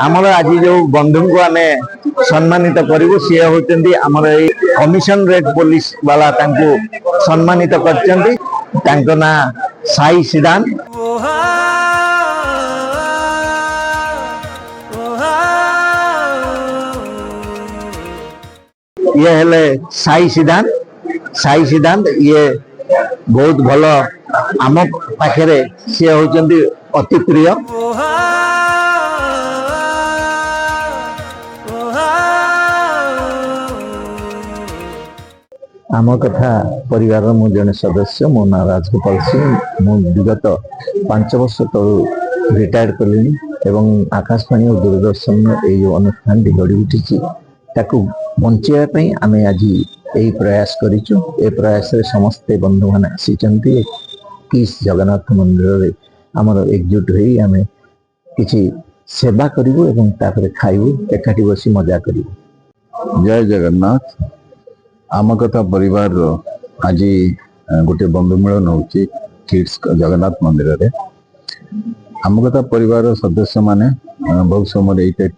आमर आज जो बंधु को आम सम्मानित करूँ सी होती आमर कमिशनरेट पुलिस वाला सम्मानित कर ना साई सिद्धांत। ये हेले साई सिद्धांत ये बहुत भल आम पाखे सी होती अति प्रिय। आम कथा परिवार मु जने सदस्य मो ना राजगोपाल सिंह मु विगत 5 वर्ष तलू रिटायर कलिनी एवं आकाशवाणी और दूरदर्शन ये अनुष्ठान गढ़ी उठी बचाई आम आज यही प्रयास करिचु। ए प्रयास रे समस्ते बंधु मैंने आसी किस जगन्नाथ मंदिर आमर एकजुट हो आम किसी सेवा करूँ एवं तापर खाइबू एकाठी बसी मजा करूँ। जय जगन्नाथ। आम कथा परिवार आज गोटे बंधु मिलन हो किड्स जगन्नाथ मंदिर रे। आम कथा परिवार सदस्य माने बहुत समय यही टाइप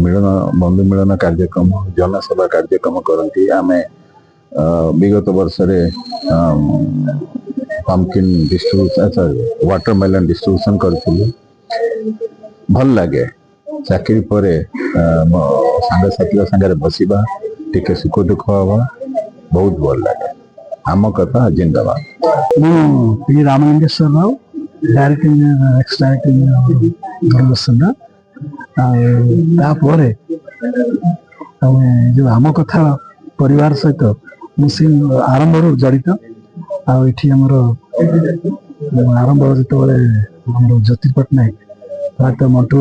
मिलन बंधु मिलन कार्यक्रम जनसेवा कार्यक्रम करती। आम विगत वर्ष पम्पकिन डिस्ट्रीब्यूशन वाटरमेलन डिस्ट्रीब्यूशन करूँ। भल लगे चाकरी पर सांगसाथी सागर बसवा टिके सुख दुख हवा बहुत भल लगे। आम कथा जिंदाबाद। मुझे Ramalingeshwar Rao direct engineer x direct engineer Doordarshan जो आम कथा परिवार सहित मुझे आरंभ जड़ित आमर आरंभ जो ज्योति पट्टनायक भारत मंटू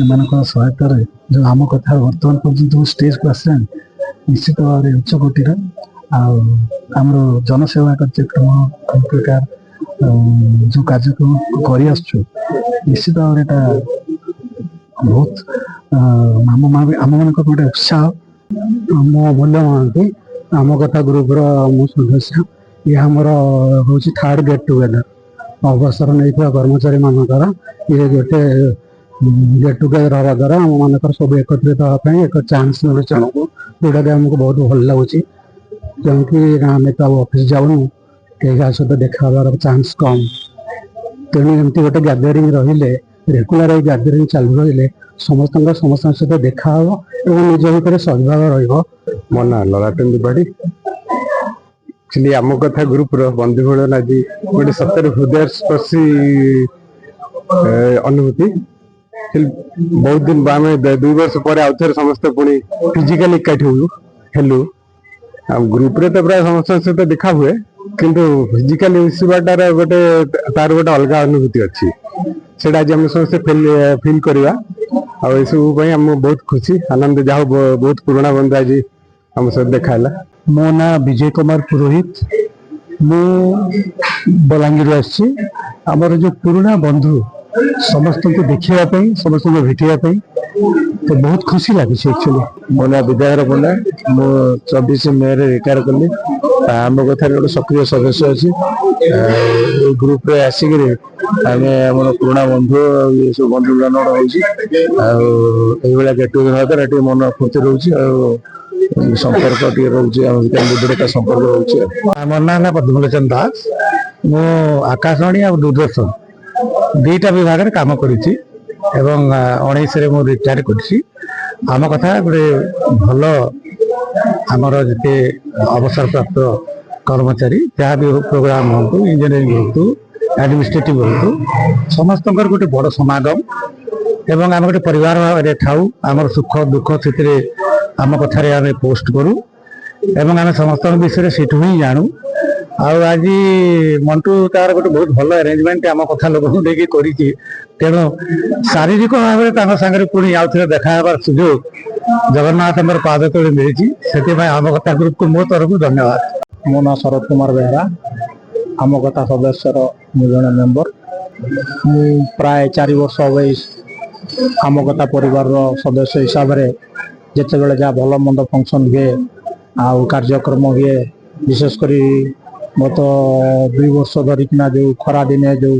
एम सहायतार जो आम कथा बर्तमान पर्यटन स्टेज को आसा निश्चित भाव में उच्चकोटीर आमर जनसेवा कार्यक्रम प्रकार जो कार्यक्रम कर निश्चित भाव में बहुत आम मान गोटे उत्साह। मो मूल्य महांती आम कथा ग्रुप मो सदस्य ये आमर हूँ 3rd गेट टुगेदर अवसर नहीं कर्मचारी मानकर ये गोटे गेट टुगेदर हवा द्वारा आम मानकर सब एकत्रित होगापी एक चान्स मिले जन को जोटा कि आमको बहुत भल लगुच क्योंकि आम तो ऑफिस जाऊनु कहीं सहित देखा चान्स कम तेणु एमती गोटे गैदरिंग रहिले रेगुलर गैदरिंग चालू रहिले समस्त सहित देखा हम और निज भितर सद्भाव रहा। मो ना ललाटन त्रिपाठी एक्चुअली आम कथा ग्रुप बंधु मिलन आज गोटे सतर हृदय स्पर्शी अनुभूति। बहुत दिन आम 2 वर्ष पर आउ थे समस्त पुणी फिजिकाली एकाठी हेलु ग्रुप रे तो प्राय समस्त सहित देखा हुए किंतु फिजिकाली मिसवाटार गोटे तार गोटे अलग अनुभूति अच्छी से आज आम समस्त फिल करवा सब बहुत खुशी आनंद जहाँ बहुत पुराना बंधु आज आम सब देखा। मो ना विजय कुमार पुरोहित मु बलांगीर आमर जो पुराना बंधु समस्त को देखापी समस्त को भेटापी तो बहुत खुशी लगी। एक्चुअली मो ना विद्याधर पंडा मु 24 मे रिटायर कली आम कथा गोटे सक्रिय सदस्य अच्छी ग्रुप रे आसिक आम पुराना बंधु ये सब बंधु मिलन हो गेट टुगेदर मन फुर्ती रोचे संपर्क रोचे बुद्धिका संपर्क रोचे। मोर ना पद्मलोचन दास मु आकाशवाणी और दूरदर्शन 2टा विभाग में काम करी 19 मु रिटायर कर आम कथा गोटे भल आमर जिते अवसर प्राप्त कर्मचारी जहाँ भी प्रोग्राम हूँ इंजीनियरिंग हूँ एडमिनिस्ट्रेटिव हूँ समस्त गोटे बड़ समागम एवं आम गोटे परिवार भाव थाऊ आम सुख दुख से आम कथार आम पोस्ट करूँ एवं आम समस्त विषय से ही जानू। आज मंटू तार गोटे बहुत भल अरेंजमेंट आम कथा लोक कर तेणु शारीरिक भाव में सागर पुणी आउ थे देखा सुजोग जगन्नाथ पाद तले मिली से आम कथा ग्रुप को मो तरफ धन्यवाद। मो ना शरद कुमार बेहरा आम कथा सदस्य मु जन मेम्बर मु प्राय 4 वर्ष आम कथा परिवार सदस्य हिसाब से जिते बड़े जहाँ भल मंद फंक्शन हुए आउ कार्यक्रम हुए विशेषकर गत 2 वर्ष धरिकिना जो खरा दिने जो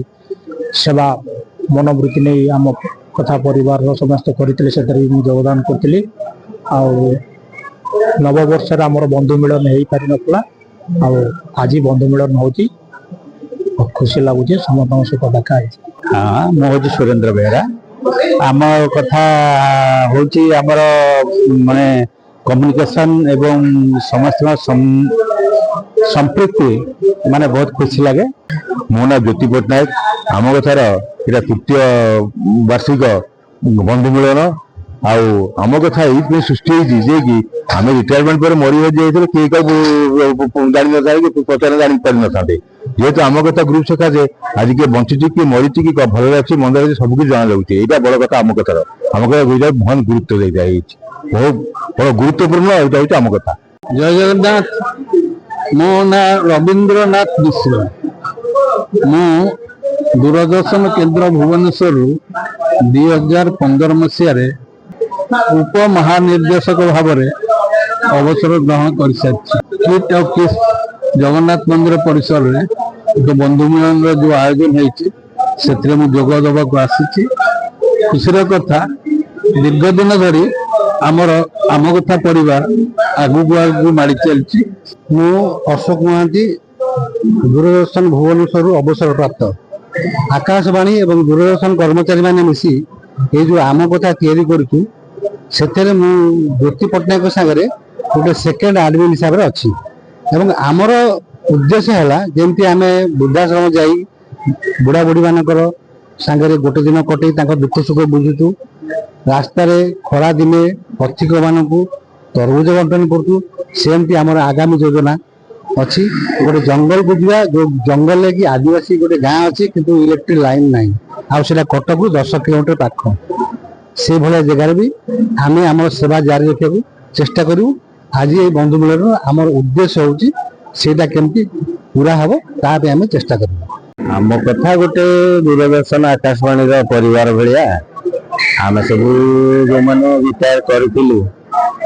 सेवा मनोवृत्ति नहीं आम କଥା ପରିବାରର ସମସ୍ତେ କରିଥିଲେ, ସେଥିରେ ବି ମୁଁ ଯୋଗଦାନ କରିଥିଲି। ଆଉ ନବବର୍ଷରେ ଆମର ବନ୍ଧୁ ମିଳନ ହେଇପାରିନଥିଲା, ଆଉ ଆଜି ବନ୍ଧୁ ମିଳନ ହେଉଛି, ଖୁସି ଲାଗୁଛି, ସମସ୍ତଙ୍କ ସହିତ ଦେଖା ହେଇଛି। ହଁ, ମୁଁ ହଉଛି ସୁରେନ୍ଦ୍ର ବେହେରା। ଆମ କଥା ହଉଛି ଆମର ମାନେ କମ୍ୟୁନିକେସନ ଏବଂ ସମସ୍ତଙ୍କ ସମ୍ପୃକ୍ତି ମାନେ ବହୁତ ଖୁସି ଲାଗେ। ମୋ ନାଁ ଜ୍ୟୋତି ପଟ୍ଟନାୟକ। ଆମ କଥାର ଏଇଟା ତୃତୀୟ ବାର୍ଷିକ ବନ୍ଧୁ ମିଳନ। ଆଉ ଆମ କଥା ଏଇଥିପାଇଁ ସୃଷ୍ଟି ହେଇଛି ଯେ କି ଆମେ ରିଟାୟାରମେଣ୍ଟ ପରେ ମରି ଯାଇଥିଲେ କେହି କାହାକୁ ଜାଣିନଥାନ୍ତି କି ପଚାରେ ଜାଣିପାରିନଥାନ୍ତେ। ଯେହେତୁ ଆମ କଥା ଗ୍ରୁପ ସକାଶେ ଆଜି କିଏ ବଞ୍ଚିଛି, କିଏ ମରିଛି, କି ଭଲରେ ଅଛି, ମନ୍ଦରେ ଅଛି, ସବୁ କିଛି ଜଣାଯାଉଛି। ଏଇଟା ବଡ କଥା ଆମ କଥାର। ଆମ କଥା ମହାନ ଗୁରୁତ୍ୱ ଦେଇଯାଇଛି, ବହୁତ ବଡ ଗୁରୁତ୍ୱପୂର୍ଣ୍ଣ। ଏଇଟା ହଉଛି ଆମ କଥା। ଜୟ ଜଗନ୍ନାଥ। ମୋ ନାଁ ରବୀନ୍ଦ୍ରନାଥ ମିଶ୍ର। ମୁଁ ଦୂରଦର୍ଶନ କେନ୍ଦ୍ର ଭୁବନେଶ୍ୱରରୁ 2015 ମସିହାରେ ଉପମହାନିର୍ଦ୍ଦେଶକ ଭାବରେ ଅବସର ଗ୍ରହଣ କରିସାରିଛି। କିଟ୍ ଅଫ୍ କିସ୍ ଜଗନ୍ନାଥ ମନ୍ଦିର ପରିସରରେ ଏକ ବନ୍ଧୁ ମିଳନର ଯେଉଁ ଆୟୋଜନ ହେଇଛି, ସେଥିରେ ମୁଁ ଯୋଗ ଦେବାକୁ ଆସିଛି। ଖୁସିର କଥା, ଦୀର୍ଘ ଦିନ ଧରି ଆମ କଥା ପରିବାର ଆଗକୁ ମାଡ଼ି ଚାଲିଛି। ମୁଁ ଅଶୋକ ମହାନ୍ତି, ଦୂରଦର୍ଶନ ଭୁବନେଶ୍ୱରରୁ ଅବସରପ୍ରାପ୍ତ। ଆକାଶବାଣୀ ଏବଂ ଦୂରଦର୍ଶନ କର୍ମଚାରୀମାନେ ମିଶି ଏଇ ଯେଉଁ ଆମ କଥା ତିଆରି କରୁଛୁ, ସେଥିରେ ମୁଁ ଜ୍ୟୋତି ପଟ୍ଟନାୟକ ସାଙ୍ଗରେ ଗୋଟେ ସେକେଣ୍ଡ ଆଡମିନ୍ ହିସାବରେ ଅଛି। ଏବଂ ଆମର ଉଦ୍ଦେଶ୍ୟ ହେଲା ଯେମିତି ଆମେ ବୃଦ୍ଧାଶ୍ରମ ଯାଇ ବୁଢ଼ାବୁଢ଼ୀ ମାନଙ୍କର ସାଙ୍ଗରେ ଗୋଟେ ଦିନ କଟେଇ ତାଙ୍କ ଦୁଃଖ ସୁଖ ବୁଝୁଛୁ, ରାସ୍ତାରେ ଖରା ଦିନେ ପଥିକ ମାନଙ୍କୁ ତରଭୁଜ ବଣ୍ଟନ କରୁଛୁ, ସେମିତି ଆମର ଆଗାମୀ ଯୋଜନା ଅଛି। ଗୋଟେ ଜଙ୍ଗଲକୁ ଯିବା, ଯୋଉ ଜଙ୍ଗଲରେ କି ଆଦିବାସୀ ଗୋଟେ ଗାଁ ଅଛି କିନ୍ତୁ ଇଲେକ୍ଟ୍ରିକ ଲାଇନ ନାହିଁ, ଆଉ ସେଟା କଟକରୁ 10 କିଲୋମିଟର ପାଖ। ସେଇଭଳିଆ ଜାଗାରେ ବି ଆମେ ଆମର ସେବା ଜାରି ରଖିବାକୁ ଚେଷ୍ଟା କରିବୁ। ଆଜି ଏଇ ବନ୍ଧୁ ମିଳନର ଆମର ଉଦ୍ଦେଶ୍ୟ ହଉଛି ସେଇଟା କେମିତି ପୁରା ହବ, ତା ପାଇଁ ଆମେ ଚେଷ୍ଟା କରିବୁ। ଆମ କଥା ଗୋଟେ ଦୂରଦର୍ଶନ ଆକାଶବାଣୀର ପରିବାର ଭଳିଆ। ଆମେ ସବୁ ଯୋଉମାନେ ରିଟାୟାର କରିଥିଲୁ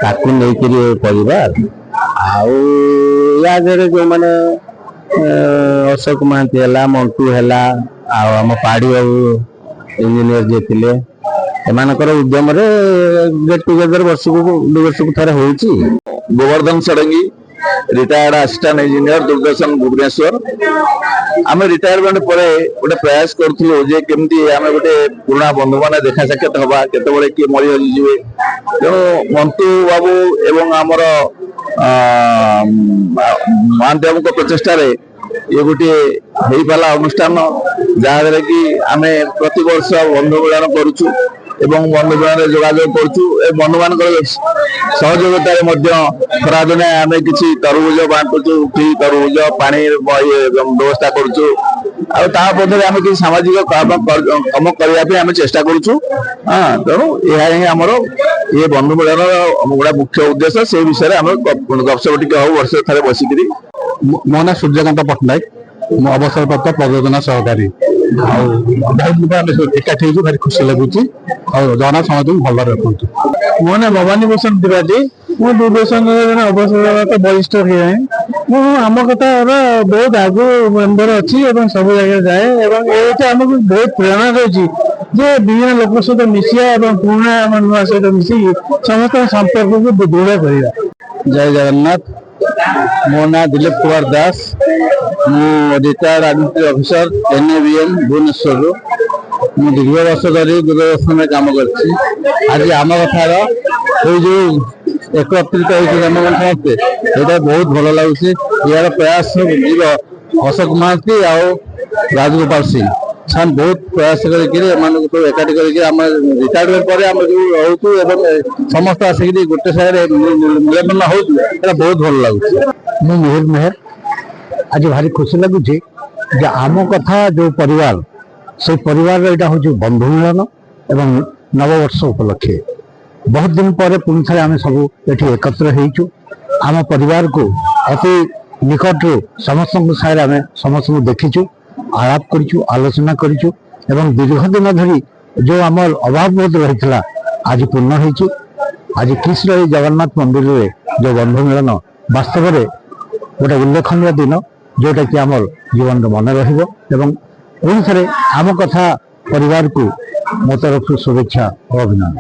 ତାକୁ ନେଇକିରି ପରିବାର। ଆଉ ୟା ଦେହରେ ଯୋଉମାନେ ଅଶୋକ ମହାନ୍ତି ହେଲା, ମଣ୍ଟୁ ହେଲା, ଆଉ ଆମ ପାଢୀ ବାବୁ ଇଞ୍ଜିନିୟର ଯିଏ ଥିଲେ, ଏମାନଙ୍କର ଉଦ୍ୟମରେ ଗେଟ୍ ଟୁଗେଦର ବର୍ଷକୁ 2 ବର୍ଷକୁ ଥରେ ହଉଛି। Gobardhan Sadangi, retired assistant engineer, Doordarshan Bhubaneswar. ଆମେ ରିଟାୟାରମେଣ୍ଟ ପରେ ଗୋଟେ ପ୍ରୟାସ କରୁଥିଲୁ ଯେ କେମିତି ଆମେ ଗୋଟେ ପୁରୁଣା ବନ୍ଧୁମାନେ ଦେଖା ସାକ୍ଷାତ ହବା, କେତେବେଳେ କିଏ ମରି ହଜିଯିବେ। ତେଣୁ ମଣ୍ଟୁ ବାବୁ ଏବଂ ଆମର ମହାନ୍ତି ବାବୁଙ୍କ ପ୍ରଚେଷ୍ଟାରେ ଇଏ ଗୋଟିଏ ହେଇପାରିଲା ଅନୁଷ୍ଠାନ, ଯାହାଦ୍ୱାରା କି ଆମେ ପ୍ରତିବର୍ଷ ବନ୍ଧୁ ମିଳନ କରୁଛୁ ଏବଂ ବନ୍ଧୁ ମିଳନରେ ଯୋଗାଯୋଗ କରୁଛୁ। ଏ ବନ୍ଧୁମାନଙ୍କର ସହଯୋଗିତାରେ ମଧ୍ୟ ଖରାଦିନେ ଆମେ କିଛି ତରଭୁଜ ବାଣ୍ଟୁଛୁ, ଫ୍ରି ତରଭୁଜ, ପାଣି ବ୍ୟବସ୍ଥା କରୁଛୁ। ଆଉ ତା ମଧ୍ୟରେ ଆମେ କିଛି ସାମାଜିକ କାମ କରିବା ପାଇଁ ଆମେ ଚେଷ୍ଟା କରୁଛୁ। ତେଣୁ ଏହା ହିଁ ଆମର ଏ ବନ୍ଧୁ ମିଳନର ଗୋଟେ ମୁଖ୍ୟ ଉଦ୍ଦେଶ୍ୟ। ସେଇ ବିଷୟରେ ଆମେ ଗପସପ ଟିକେ ହଉ ବର୍ଷରେ ଥରେ ବସିକିରି। ମୋ ନାଁ ସୂର୍ଯ୍ୟକାନ୍ତ ପଟ୍ଟନାୟକ, ମୁଁ ଅବସରପ୍ରାପ୍ତ ପ୍ରଯୋଜନା ସହକାରୀ। ଆଉ ବହୁତ ଲୋକ ଆମେ ସବୁ ଏକାଠି ହେଇଛୁ, ଭାରି ଖୁସି ଲାଗୁଛି। ଆଉ ଜଗନ୍ନାଥ ସମସ୍ତଙ୍କୁ ଭଲରେ ରଖନ୍ତୁ। ମୋ ନାଁ ଭବାନୀ ଭୂଷଣ ତ୍ରିପାଠୀ। ମୁଁ ଦୂରଦର୍ଶନରେ ଜଣେ ଅବସରପ୍ରାପ୍ତ ବରିଷ୍ଠ ହେଇଯାଏ। ମୁଁ ଆମ କଥାର ବହୁତ ଆଗରୁ ମେମ୍ବର ଅଛି ଏବଂ ସବୁ ଜାଗାରେ ଯାଏ, ଏବଂ ଏଇଟା ଆମକୁ ବହୁତ ପ୍ରେରଣା ଦେଉଛି ଯେ ବିଭିନ୍ନ ଲୋକଙ୍କ ସହିତ ମିଶିବା ଏବଂ ପୁରୁଣା ଆମ ନୂଆ ସହିତ ମିଶିକି ସମସ୍ତଙ୍କ ସମ୍ପର୍କକୁ ଦୃଢ଼ କରିବା। ଜୟ ଜଗନ୍ନାଥ। ମୋ ନାଁ ଦିଲ୍ଲୀପ କୁମାର ଦାସ। ମୁଁ ରିଟାୟାର୍ଡ ଆଡମିନିଷ୍ଟ୍ରେଟିଭ ଅଫିସର NABM ଭୁବନେଶ୍ୱରରୁ। ମୁଁ ଦୀର୍ଘ ବର୍ଷ ଧରି ଦୂରଦର୍ଶନରେ କାମ କରିଛି। ଆଜି ଆମ କଥାର ଏଇ ଯୋଉ ଏକତ୍ରିତ ହେଇଛି ଆମ ସମସ୍ତେ, ଏଇଟା ବହୁତ ଭଲ ଲାଗୁଛି। ଏହାର ପ୍ରୟାସ ଯିବ ଅଶୋକ ମହାନ୍ତି ଆଉ ରାଜଗୋପାଳ ସିଂ, ସେମାନେ ବହୁତ ପ୍ରୟାସ କରିକିରି ଏମାନଙ୍କୁ ସବୁ ଏକାଠି କରିକି ଆମ ରିଟାୟାରମେଣ୍ଟ ପରେ ଆମେ ଯୋଉ ରହୁଛୁ ଏବଂ ସମସ୍ତେ ଆସିକିରି ଗୋଟେ ସାଙ୍ଗରେ ମିଳନ ହଉଛୁ, ଏଇଟା ବହୁତ ଭଲ ଲାଗୁଛି। ମୁଁ ମିହିର ମେହେର। ଆଜି ଭାରି ଖୁସି ଲାଗୁଛି ଯେ ଆମ କଥା ଯୋଉ ପରିବାର, ସେଇ ପରିବାରର ଏଇଟା ହଉଛି ବନ୍ଧୁ ମିଳନ ଏବଂ ନବବର୍ଷ ଉପଲକ୍ଷେ ବହୁତ ଦିନ ପରେ ପୁଣି ଥରେ ଆମେ ସବୁ ଏଠି ଏକତ୍ର ହେଇଛୁ। ଆମ ପରିବାରକୁ ଅତି ନିକଟରୁ ସମସ୍ତଙ୍କ ସାଙ୍ଗରେ ଆମେ ସମସ୍ତଙ୍କୁ ଦେଖିଛୁ, ଆଳାପ କରିଛୁ, ଆଲୋଚନା କରିଛୁ ଏବଂ ଦୀର୍ଘ ଦିନ ଧରି ଯୋଉ ଆମର ଅଭାବ ବୋଧ ରହିଥିଲା ଆଜି ପୂର୍ଣ୍ଣ ହେଇଛି। ଆଜି କିସ୍ର ଏଇ ଜଗନ୍ନାଥ ମନ୍ଦିରରେ ଯୋଉ ବନ୍ଧୁ ମିଳନ ବାସ୍ତବରେ ଗୋଟେ ଉଲ୍ଲେଖନୀୟ ଦିନ, ଯୋଉଟା କି ଆମର ଜୀବନରେ ମନେ ରହିବ ଏବଂ ପୁଣି ଥରେ ଆମ କଥା ପରିବାରକୁ ମୋ ତରଫରୁ ଶୁଭେଚ୍ଛା ଓ ଅଭିନନ୍ଦନ।